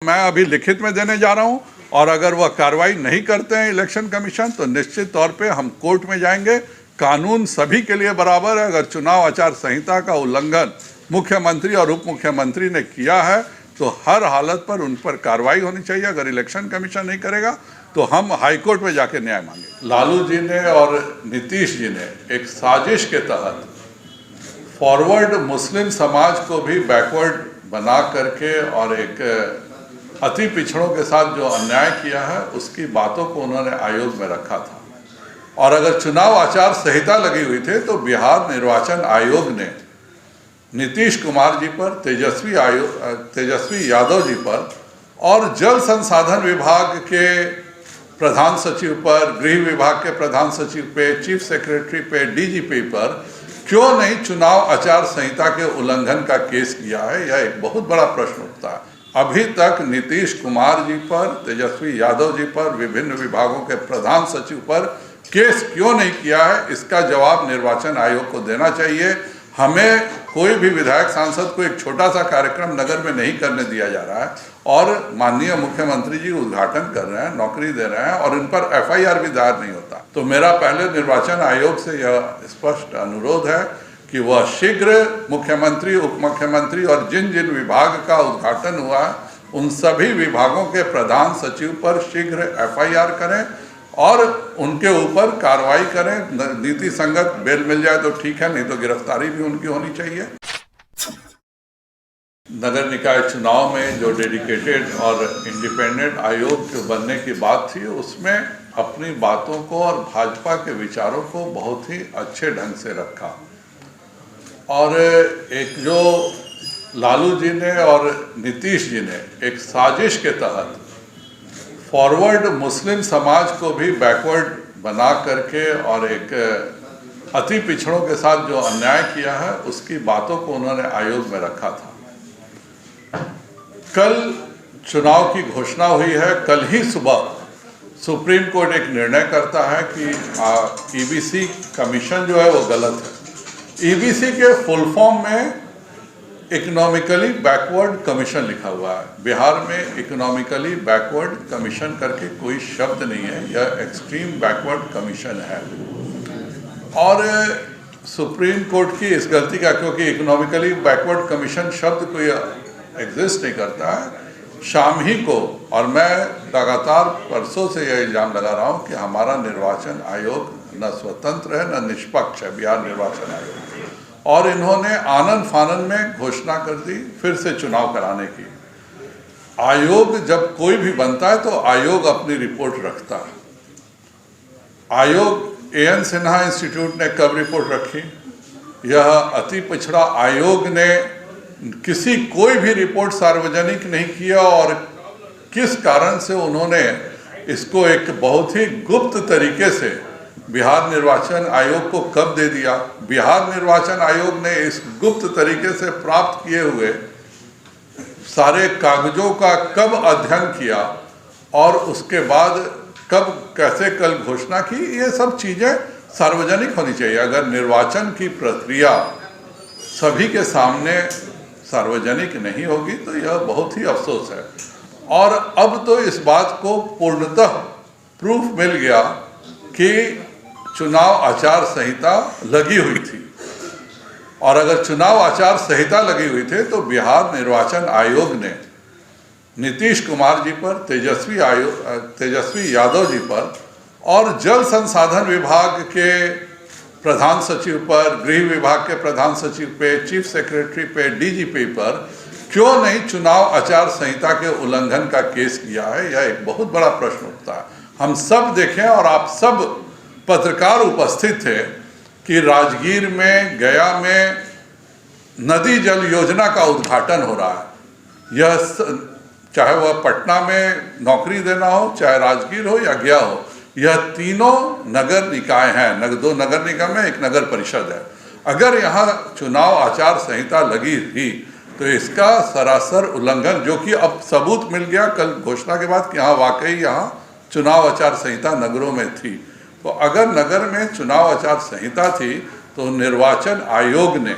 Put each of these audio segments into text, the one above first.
मैं अभी लिखित में देने जा रहा हूं और अगर वह कार्रवाई नहीं करते हैं इलेक्शन कमीशन तो निश्चित तौर पे हम कोर्ट में जाएंगे। कानून सभी के लिए बराबर है। अगर चुनाव आचार संहिता का उल्लंघन मुख्यमंत्री और उप मुख्यमंत्री ने किया है तो हर हालत पर उन पर कार्रवाई होनी चाहिए। अगर इलेक्शन कमीशन नहीं करेगा तो हम हाईकोर्ट में जाके न्याय मांगे। लालू जी ने और नीतीश जी ने एक साजिश के तहत फॉरवर्ड मुस्लिम समाज को भी बैकवर्ड बना करके और एक अति पिछड़ों के साथ जो अन्याय किया है उसकी बातों को उन्होंने आयोग में रखा था। और अगर चुनाव आचार संहिता लगी हुई थी तो बिहार निर्वाचन आयोग ने नीतीश कुमार जी पर, तेजस्वी यादव जी पर और जल संसाधन विभाग के प्रधान सचिव पर, गृह विभाग के प्रधान सचिव पे, चीफ सेक्रेटरी पे, डीजीपी पर क्यों नहीं चुनाव आचार संहिता के उल्लंघन का केस किया है? यह एक बहुत बड़ा प्रश्न उठता है। अभी तक नीतीश कुमार जी पर, तेजस्वी यादव जी पर, विभिन्न विभागों के प्रधान सचिव पर केस क्यों नहीं किया है? इसका जवाब निर्वाचन आयोग को देना चाहिए। हमें कोई भी विधायक सांसद को एक छोटा सा कार्यक्रम नगर में नहीं करने दिया जा रहा है और माननीय मुख्यमंत्री जी उद्घाटन कर रहे हैं, नौकरी दे रहे हैं और इन पर एफआईआर भी दायर नहीं होता। तो मेरा पहले निर्वाचन आयोग से यह स्पष्ट अनुरोध है कि वह शीघ्र मुख्यमंत्री, उप मुख्यमंत्री और जिन जिन विभाग का उद्घाटन हुआ है उन सभी विभागों के प्रधान सचिव पर शीघ्र एफआईआर करें और उनके ऊपर कार्रवाई करें। नीति संगत बेल मिल जाए तो ठीक है, नहीं तो गिरफ्तारी भी उनकी होनी चाहिए। नगर निकाय चुनाव में जो डेडिकेटेड और इंडिपेंडेंट आयोग जो बनने की बात थी उसमें अपनी बातों को और भाजपा के विचारों को बहुत ही अच्छे ढंग से रखा। और एक जो लालू जी ने और नीतीश जी ने एक साजिश के तहत फॉरवर्ड मुस्लिम समाज को भी बैकवर्ड बना करके और एक अति पिछड़ों के साथ जो अन्याय किया है उसकी बातों को उन्होंने आयोग में रखा था। कल चुनाव की घोषणा हुई है। कल ही सुबह सुप्रीम कोर्ट एक निर्णय करता है कि ईबीसी कमीशन जो है वो गलत है। ईबीसी के फुल फॉर्म में इकोनॉमिकली बैकवर्ड कमीशन लिखा हुआ है। बिहार में इकोनॉमिकली बैकवर्ड कमीशन करके कोई शब्द नहीं है, यह एक्सट्रीम बैकवर्ड कमीशन है। और सुप्रीम कोर्ट की इस गलती का, क्योंकि इकोनॉमिकली बैकवर्ड कमीशन शब्द कोई एग्जिस्ट नहीं करता है, शाम ही को, और मैं लगातार परसों से यह इल्ज़ाम लगा रहा हूँ कि हमारा निर्वाचन आयोग न स्वतंत्र है न निष्पक्ष है, बिहार निर्वाचन आयोग, और इन्होंने आनन फानन में घोषणा कर दी फिर से चुनाव कराने की। आयोग जब कोई भी बनता है तो आयोग अपनी रिपोर्ट रखता है। आयोग एएन सिन्हा इंस्टीट्यूट ने कब रिपोर्ट रखी? यह अति पिछड़ा आयोग ने कोई भी रिपोर्ट सार्वजनिक नहीं किया और किस कारण से उन्होंने इसको एक बहुत ही गुप्त तरीके से बिहार निर्वाचन आयोग को कब दे दिया? बिहार निर्वाचन आयोग ने इस गुप्त तरीके से प्राप्त किए हुए सारे कागजों का कब अध्ययन किया और उसके बाद कब, कैसे कल घोषणा की? ये सब चीज़ें सार्वजनिक होनी चाहिए। अगर निर्वाचन की प्रक्रिया सभी के सामने सार्वजनिक नहीं होगी तो यह बहुत ही अफसोस है। और अब तो इस बात को पूर्णतः प्रूफ मिल गया कि चुनाव आचार संहिता लगी हुई थी। और अगर चुनाव आचार संहिता लगी हुई थी तो बिहार निर्वाचन आयोग ने नीतीश कुमार जी पर, तेजस्वी यादव जी पर और जल संसाधन विभाग के प्रधान सचिव पर, गृह विभाग के प्रधान सचिव पे, चीफ सेक्रेटरी पे, डीजीपी पर क्यों नहीं चुनाव आचार संहिता के उल्लंघन का केस किया है? यह एक बहुत बड़ा प्रश्न उठता है। हम सब देखें और आप सब पत्रकार उपस्थित थे कि राजगीर में, गया में नदी जल योजना का उद्घाटन हो रहा है। यह चाहे वह पटना में नौकरी देना हो, चाहे राजगीर हो या गया हो, यह तीनों नगर निकाय हैं। दो नगर निगम है, एक नगर परिषद है। अगर यहाँ चुनाव आचार संहिता लगी थी तो इसका सरासर उल्लंघन, जो कि अब सबूत मिल गया कल घोषणा के बाद कि हाँ वाकई यहाँ चुनाव आचार संहिता नगरों में थी। तो अगर नगर में चुनाव आचार संहिता थी तो निर्वाचन आयोग ने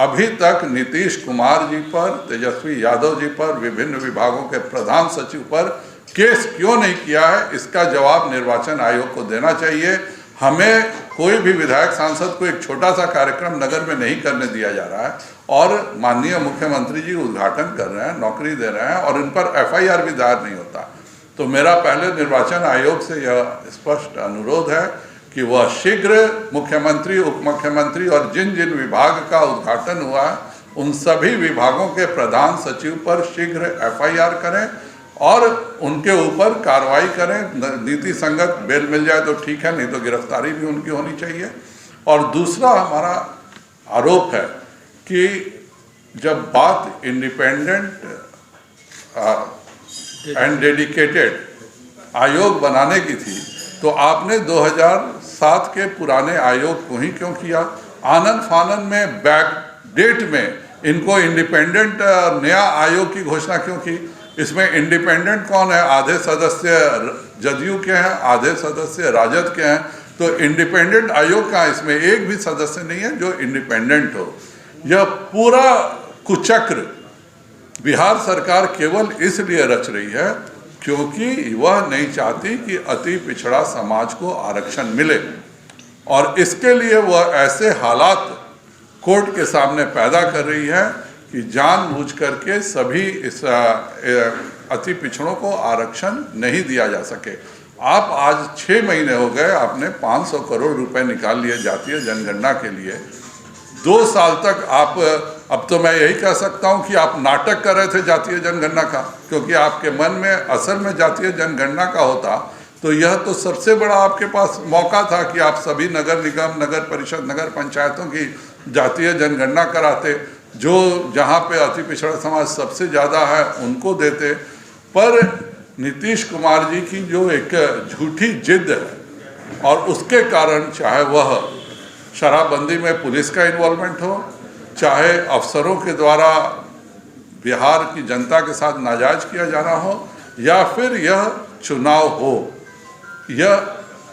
अभी तक नीतीश कुमार जी पर, तेजस्वी यादव जी पर, विभिन्न विभागों के प्रधान सचिव पर केस क्यों नहीं किया है, इसका जवाब निर्वाचन आयोग को देना चाहिए। हमें कोई भी विधायक सांसद को एक छोटा सा कार्यक्रम नगर में नहीं करने दिया जा रहा है और माननीय मुख्यमंत्री जी उद्घाटन कर रहे हैं, नौकरी दे रहे हैं और इन पर FIR भी दायर नहीं होता। तो मेरा पहले निर्वाचन आयोग से यह स्पष्ट अनुरोध है कि वह शीघ्र मुख्यमंत्री, उप मुख्यमंत्री और जिन जिन विभाग का उद्घाटन हुआ है उन सभी विभागों के प्रधान सचिव पर शीघ्र FIR करें और उनके ऊपर कार्रवाई करें। नीति संगत बेल मिल जाए तो ठीक है, नहीं तो गिरफ्तारी भी उनकी होनी चाहिए। और दूसरा हमारा आरोप है कि जब बात इंडिपेंडेंट एंड डेडिकेटेड आयोग बनाने की थी तो आपने 2007 के पुराने आयोग को ही क्यों किया? आनन फानन में बैक डेट में इनको इंडिपेंडेंट नया आयोग की घोषणा क्यों की? इसमें इंडिपेंडेंट कौन है? आधे सदस्य जदयू के हैं, आधे सदस्य राजद के हैं। तो इंडिपेंडेंट आयोग का इसमें एक भी सदस्य नहीं है जो इंडिपेंडेंट हो। यह पूरा कुचक्र बिहार सरकार केवल इसलिए रच रही है क्योंकि वह नहीं चाहती कि अति पिछड़ा समाज को आरक्षण मिले और इसके लिए वह ऐसे हालात कोर्ट के सामने पैदा कर रही है कि जानबूझ करके सभी इस अति पिछड़ों को आरक्षण नहीं दिया जा सके। आप आज 6 महीने हो गए, आपने 500 करोड़ रुपए निकाल लिए जातीय जनगणना के लिए। 2 साल तक आप, अब तो मैं यही कह सकता हूं कि आप नाटक कर रहे थे जातीय जनगणना का, क्योंकि आपके मन में असल में जातीय जनगणना का होता तो यह तो सबसे बड़ा आपके पास मौका था कि आप सभी नगर निगम, नगर परिषद, नगर पंचायतों की जातीय जनगणना कराते, जो जहां पे अति पिछड़ा समाज सबसे ज़्यादा है उनको देते। पर नीतीश कुमार जी की जो एक झूठी जिद है और उसके कारण चाहे वह शराबबंदी में पुलिस का इन्वॉल्वमेंट हो, चाहे अफसरों के द्वारा बिहार की जनता के साथ नाजायज किया जाना हो, या फिर यह चुनाव हो, यह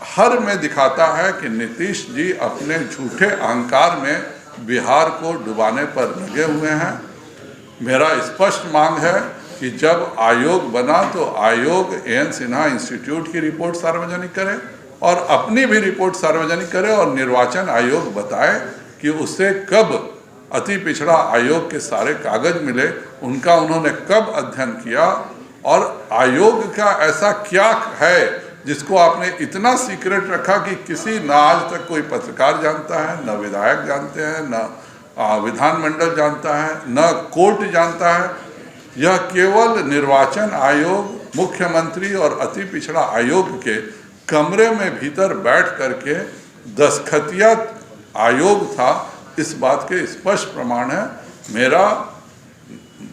हर में दिखाता है कि नीतीश जी अपने झूठे अहंकार में बिहार को डुबाने पर लगे हुए हैं। मेरा स्पष्ट मांग है कि जब आयोग बना तो आयोग AN सिन्हा इंस्टीट्यूट की रिपोर्ट सार्वजनिक करे और अपनी भी रिपोर्ट सार्वजनिक करे और निर्वाचन आयोग बताए कि उसे कब अति पिछड़ा आयोग के सारे कागज मिले, उनका उन्होंने कब अध्ययन किया और आयोग का ऐसा क्या है जिसको आपने इतना सीक्रेट रखा कि किसी न आज तक कोई पत्रकार जानता है, न विधायक जानते हैं, न विधानमंडल जानता है, न कोर्ट जानता है। यह केवल निर्वाचन आयोग, मुख्यमंत्री और अति पिछड़ा आयोग के कमरे में भीतर बैठ करके दस्तखतिया आयोग था, इस बात के स्पष्ट प्रमाण है। मेरा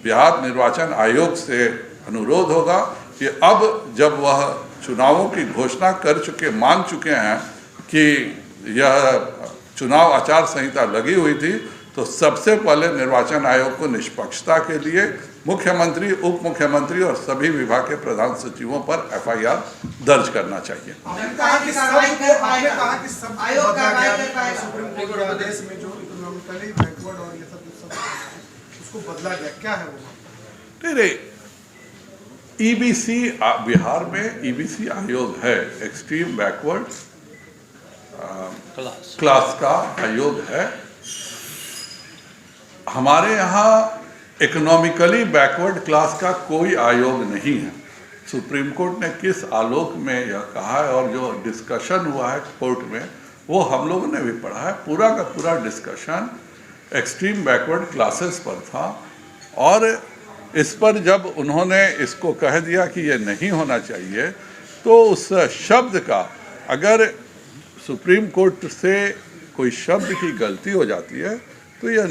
बिहार निर्वाचन आयोग से अनुरोध होगा कि अब जब वह चुनावों की घोषणा कर चुके, मान चुके हैं कि यह चुनाव आचार संहिता लगी हुई थी, तो सबसे पहले निर्वाचन आयोग को निष्पक्षता के लिए मुख्यमंत्री, उप मुख्यमंत्री और सभी विभाग के प्रधान सचिवों पर FIR दर्ज करना चाहिए। EBC बिहार में EBC आयोग है, एक्सट्रीम बैकवर्ड क्लास का आयोग है। हमारे यहाँ इकोनॉमिकली बैकवर्ड क्लास का कोई आयोग नहीं है। सुप्रीम कोर्ट ने किस आलोक में यह कहा है और जो डिस्कशन हुआ है कोर्ट में वो हम लोगों ने भी पढ़ा है। पूरा का पूरा डिस्कशन एक्सट्रीम बैकवर्ड क्लासेस पर था और इस पर जब उन्होंने इसको कह दिया कि ये नहीं होना चाहिए तो उस शब्द का, अगर सुप्रीम कोर्ट से कोई शब्द की गलती हो जाती है तो यह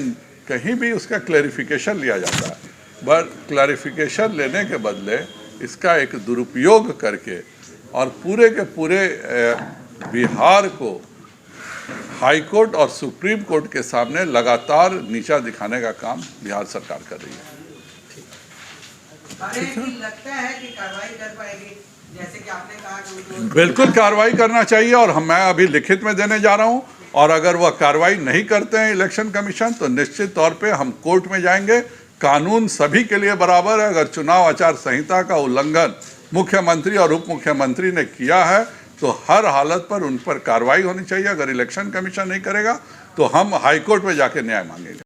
कहीं भी उसका क्लैरिफिकेशन लिया जाता है, बट क्लैरिफिकेशन लेने के बदले इसका एक दुरुपयोग करके और पूरे के पूरे बिहार को हाई कोर्ट और सुप्रीम कोर्ट के सामने लगातार नीचा दिखाने का काम बिहार सरकार कर रही है। लगता है कि कार्रवाई कर पाएगी, जैसे कि आपने कहा कि बिल्कुल कार्रवाई करना चाहिए और मैं अभी लिखित में देने जा रहा हूं और अगर वह कार्रवाई नहीं करते हैं इलेक्शन कमीशन तो निश्चित तौर पे हम कोर्ट में जाएंगे। कानून सभी के लिए बराबर है। अगर चुनाव आचार संहिता का उल्लंघन मुख्यमंत्री और उप मुख्यमंत्री ने किया है तो हर हालत पर उन पर कार्रवाई होनी चाहिए। अगर इलेक्शन कमीशन नहीं करेगा तो हम हाईकोर्ट में जाके न्याय मांगेंगे।